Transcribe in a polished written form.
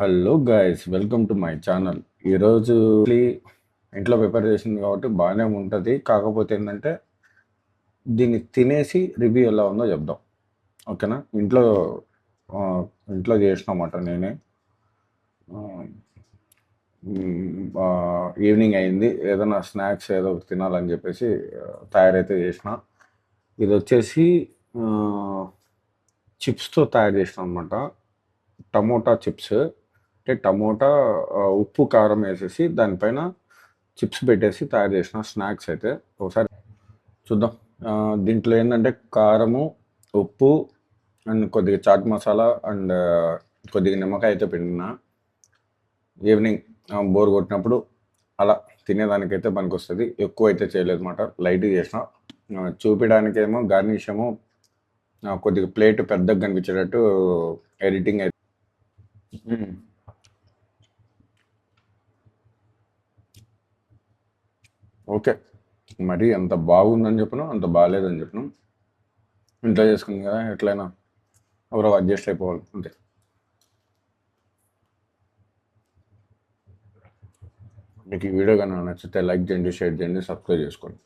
Hello guys, welcome to my channel. ఈరోజు ఇంట్లో prepare చేసింది కాబట్టి బాగానే ఉంటుంది. కాకపోతే ఏంటంటే దీన్ని తినేసి రివ్యూ ఎలా ఉందో చెప్దాం. ఓకేనా? ఆ, ఇంట్లో చేసినమాట నేనే. ఈవినింగ్ అయింది, ఏదైనా స్నాక్స్ ఏదో ఒకటి తినాలని చెప్పేసి తయారైతే చేసిన. ఇది వచ్చేసి చిప్స్తో తయారు చేసిన అనమాట. Tomato chips. అంటే టమోటా, ఉప్పు కారం వేసేసి దానిపైన చిప్స్ పెట్టేసి తయారు చేసిన స్నాక్స్ అయితే ఒకసారి చూద్దాం. దీంట్లో ఏంటంటే కారము, ఉప్పు అండ్ కొద్దిగా చాట్ మసాలా అండ్ కొద్దిగా నిమ్మకాయ అయితే పిండిన. ఈవినింగ్ బోర్ కొట్టినప్పుడు అలా తినేదానికైతే పనికి వస్తుంది. ఎక్కువ అయితే చేయలేదు అనమాట, లైట్గా చేసిన. చూపించడానికేమో గార్నిష్ ఏమో కొద్దిగా ప్లేట్ పెద్దగా కనిపించేటట్టు ఎడిటింగ్ అయితే. ఓకే, మరి అంత బాగుందని చెప్పను, అంత బాగాలేదని చెప్పను. ఇంట్లో చేసుకుంది కదా, ఎట్లయినా ఎవరో అడ్జస్ట్ అయిపోవాలి అంతే. మీకు ఈ వీడియో కనుక నచ్చితే లైక్ చేయండి, షేర్ చేయండి, సబ్స్క్రైబ్ చేసుకోండి.